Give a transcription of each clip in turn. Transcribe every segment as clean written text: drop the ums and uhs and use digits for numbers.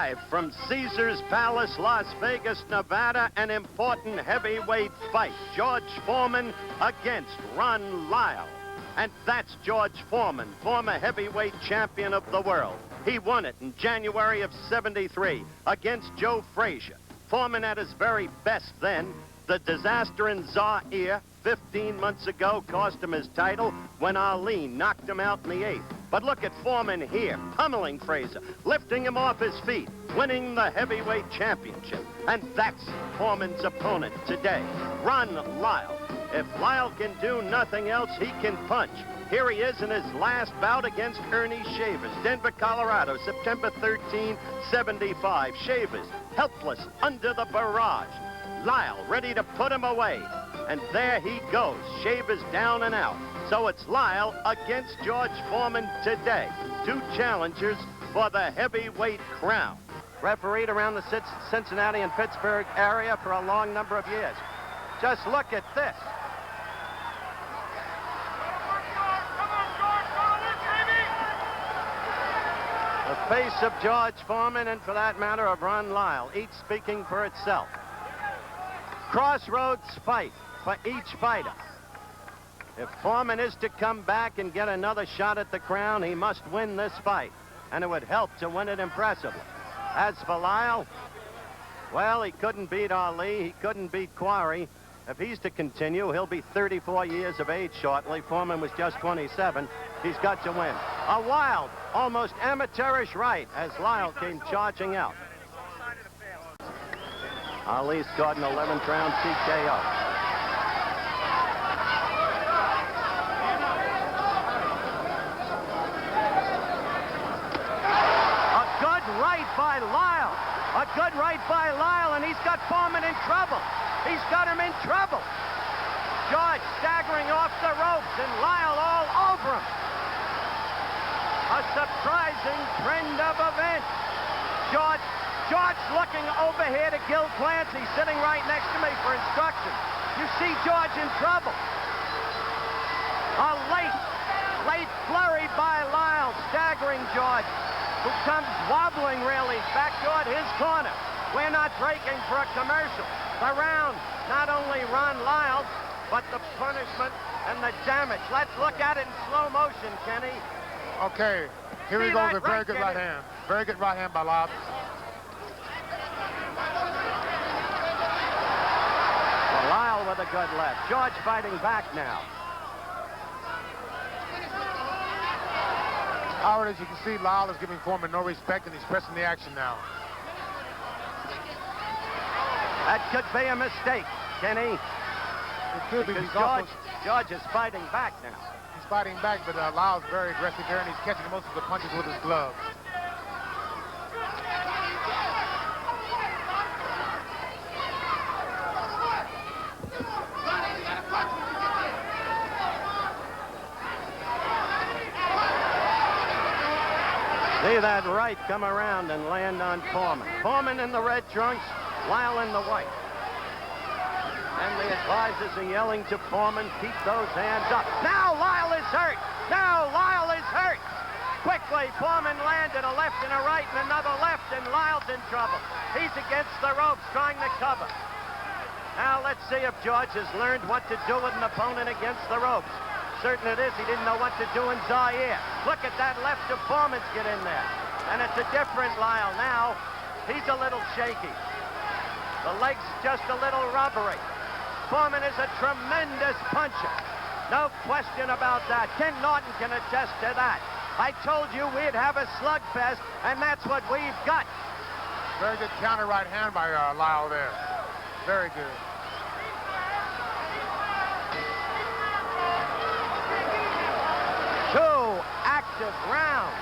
Live from Caesar's Palace, Las Vegas, Nevada, an important heavyweight fight. George Foreman against Ron LYLE. And that's George Foreman, former heavyweight champion of the world. He won it in January of '73 against Joe Frazier. Foreman at his very best then. The disaster in Zaire 15 months ago cost him his title when Ali knocked him out in the 8th. But look at Foreman here, pummeling Frazier, lifting him off his feet, winning the heavyweight championship. And that's Foreman's opponent today, Ron LYLE. If LYLE can do nothing else, he can punch. Here he is in his last bout against Ernie Shavers, Denver, Colorado, September 13, '75. Shavers, helpless under the barrage. LYLE ready to put him away. And there he goes, Shavers down and out. So it's LYLE against George Foreman today. Two challengers for the heavyweight crown. Refereed around the Cincinnati and Pittsburgh area for a long number of years. Just look at this. The face of George Foreman, and for that matter of Ron LYLE, each speaking for itself. Crossroads fight for each fighter. If Foreman is to come back and get another shot at the crown, he must win this fight, and it would help to win it impressively. As for LYLE, well, he couldn't beat Ali, he couldn't beat Quarry. If he's to continue, he'll be 34 years of age shortly. Foreman was just 27. He's got to win. A wild, almost amateurish right as LYLE came charging out. Ali scored an 11th round TKO. A good right by LYLE. A good right by LYLE, and he's got Foreman in trouble. He's got him in trouble. George staggering off the ropes, and LYLE all over him. A surprising trend of events. George looking over here to Gil Clancy, sitting right next to me for instructions. You see George in trouble. A late flurry by LYLE, staggering George, who comes wobbling really back toward his corner. We're not breaking for a commercial. The round, not only Ron LYLE, but the punishment and the damage. Let's look at it in slow motion, Kenny. Okay, here we go with a very good right hand. Very good right hand by LYLE. LYLE with a good left. George fighting back now. Howard, as you can see, LYLE is giving Foreman no respect, and he's pressing the action now. That could be a mistake, Kenny. It could be because George is fighting back now. He's fighting back, but LYLE's very aggressive here, and he's catching most of the punches with his glove. See that right come around and land on Foreman. Foreman in the red trunks, LYLE in the white. And the advisors are yelling to Foreman, keep those hands up. Now LYLE is hurt. Now LYLE is hurt. Quickly, Foreman landed a left and a right and another left, and LYLE's in trouble. He's against the ropes, trying to cover. Now let's see if George has learned what to do with an opponent against the ropes. Certain it is, he didn't know what to do in Zaire. Look at that left of Foreman's get in there. And it's a different LYLE now. He's a little shaky. The leg's just a little rubbery. Foreman is a tremendous puncher. No question about that. Ken Norton can attest to that. I told you we'd have a slugfest, and that's what we've got. Very good counter right hand by LYLE there. Very good. Two active rounds.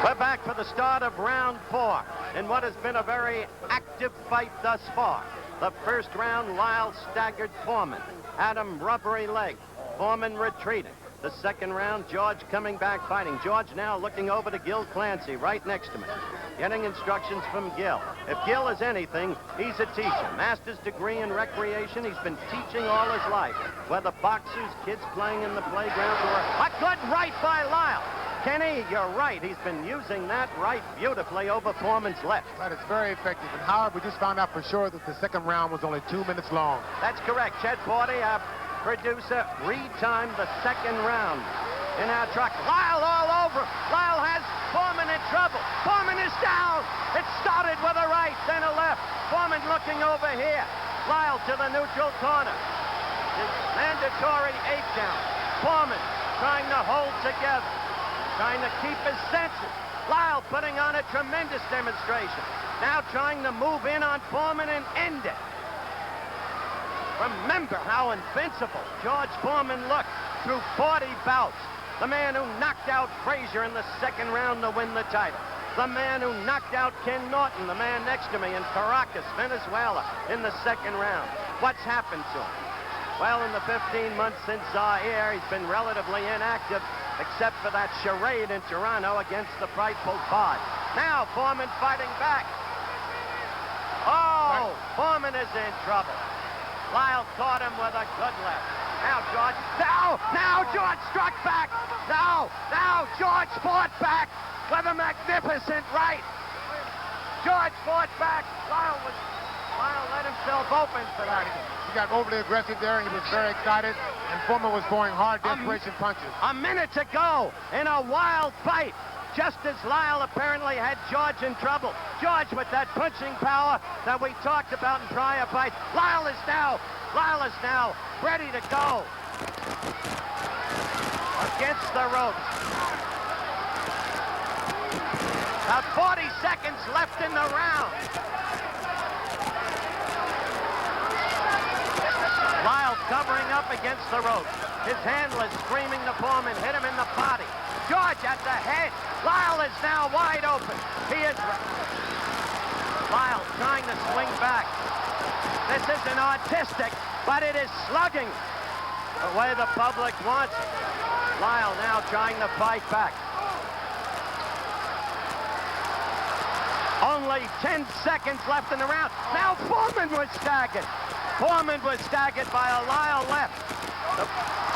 We're back for the start of round 4 in what has been a very active fight thus far. The first round, LYLE staggered Foreman, had him rubbery leg. Foreman retreating. The second round, George coming back fighting. George now looking over to Gil Clancy right next to me, getting instructions from Gil. If Gil is anything, he's a teacher. Master's degree in recreation. He's been teaching all his life. Whether boxers, kids playing in the playground, or a good right by LYLE. Kenny, you're right. He's been using that right beautifully over Foreman's left. But it's very effective. And Howard, we just found out for sure that the second round was only 2 minutes long. That's correct. Chet Forty, our producer, retimed the second round in our truck. Lyle all over. Lyle has Foreman in trouble. Foreman is down. It started with a right, then a left. Foreman looking over here. Lyle to the neutral corner. The mandatory 8 count. Foreman trying to hold together, trying to keep his senses. Lyle putting on a tremendous demonstration. Now trying to move in on Foreman and end it. Remember how invincible George Foreman looked through 40 bouts. The man who knocked out Frazier in the second round to win the title. The man who knocked out Ken Norton, the man next to me in Caracas, Venezuela, in the second round. What's happened to him? Well, in the 15 months since Zaire, he's been relatively inactive, except for that charade in Toronto against the frightful Bod. Now Foreman fighting back. Oh, Foreman is in trouble. Lyle caught him with a good left. Now George, now George struck back. Now George fought back with a magnificent right. George fought back. Lyle let himself open for that. He got overly aggressive there, and he was very excited, and Foreman was throwing hard desperation punches. A minute to go in a wild fight, just as Lyle apparently had George in trouble. George with that punching power that we talked about in prior fights. Lyle is now ready to go against the ropes. About 40 seconds left in the round. Lyle covering up against the ropes. His handler screaming to Foreman, hit him in the body. George at the head. Lyle is now wide open. Lyle trying to swing back. This isn't artistic, but it is slugging the way the public wants it. Lyle now trying to fight back. Only 10 seconds left in the round. Now Foreman was staggered. Foreman was staggered by a Lyle left.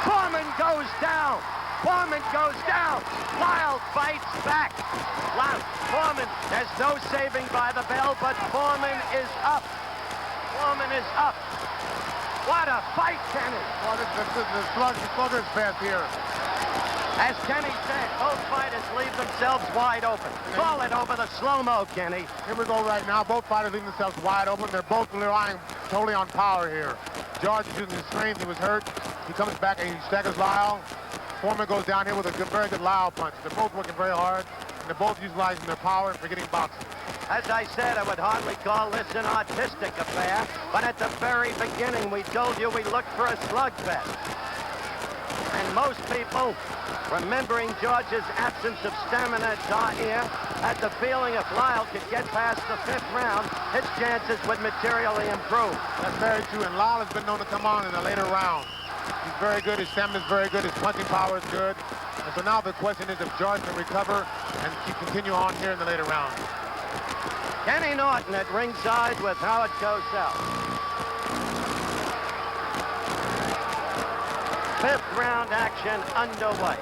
Foreman goes down. Foreman goes down. Lyle fights back. Foreman, there's no saving by the bell, but Foreman is up. Foreman is up. What a fight, Kenny. Well, the slugger's fast here. As Kenny said, both fighters leave themselves wide open. Call it over the slow-mo, Kenny. Here we go right now. Both fighters leave themselves wide open. They're both relying totally on power here. George is using his strength. He was hurt. He comes back and he staggers Lyle. Foreman goes down here with a very good Lyle punch. They're both working very hard, and they're both utilizing their power and forgetting boxing. As I said, I would hardly call this an artistic affair, but at the very beginning, we told you we looked for a slugfest. And most people, remembering George's absence of stamina at Zaire, had the feeling if Lyle could get past the 5th round, his chances would materially improve. That's very true, and Lyle has been known to come on in the later rounds. He's very good, his stamina is very good, his punching power is good. And so now the question is if George can recover and continue on here in the later rounds. Kenny Norton at ringside with Howard Cosell. 5th round action underway.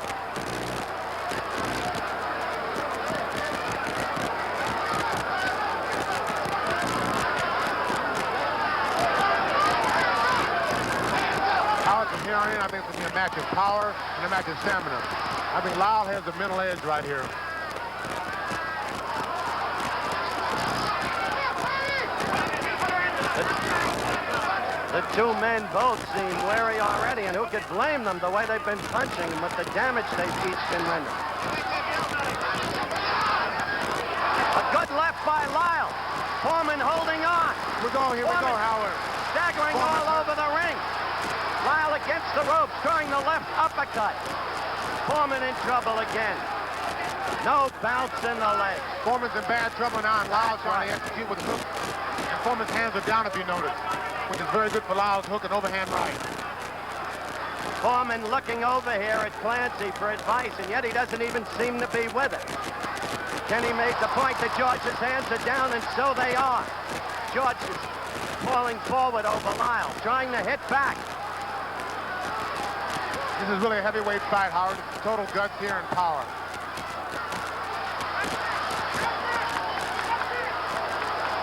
Howard, from here on in, I think it's going to be a match of power and a match of stamina. I think Lyle has the mental edge right here. The two men both seem wary already, and who could blame them the way they've been punching and with the damage they've each been rendering. A good left by Lyle. Foreman holding on. Here we go, Howard. Staggering all over the ring. Lyle against the ropes, throwing the left uppercut. Foreman in trouble again. No bounce in the leg. Foreman's in bad trouble now, and Lyle's trying to execute with the hook. And Foreman's hands are down, if you notice, which is very good for Lyle's hook and overhand right. Foreman looking over here at Clancy for advice, and yet he doesn't even seem to be with it. Kenny made the point that George's hands are down, and so they are. George is falling forward over Lyle, trying to hit back. This is really a heavyweight fight, Howard. It's total guts here and power.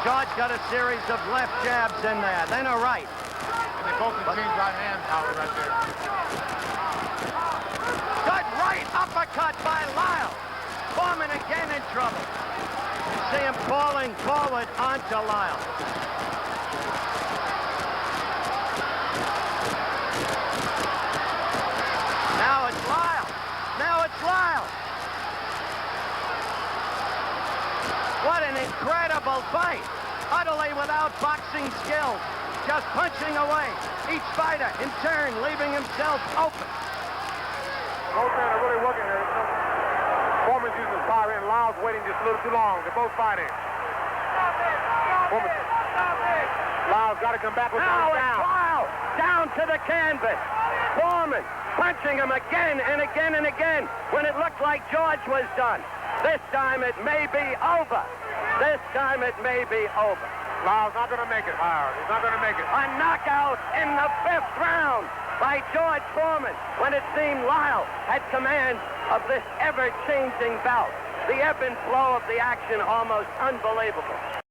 George got a series of left jabs in there, then a right. And they both exchange right hand power right there. Good right uppercut by Lyle. Foreman again in trouble. You see him falling forward onto Lyle. Now it's Lyle. Now it's Lyle. What an incredible fight. Utterly without boxing skills. Just punching away. Each fighter in turn leaving himself open. Both men are really working here. Foreman's using his power and Lyle's waiting just a little too long. They're both fighting. Foreman. Lyle's got to come back with Now one it's down. Lyle down to the canvas. Foreman punching him again and again and again when it looked like George was done. This time it may be over. This time it may be over. Lyle's not going to make it, Howard. He's not going to make it. A knockout in the 5th round by George Foreman when it seemed Lyle had command of this ever-changing bout. The ebb and flow of the action almost unbelievable.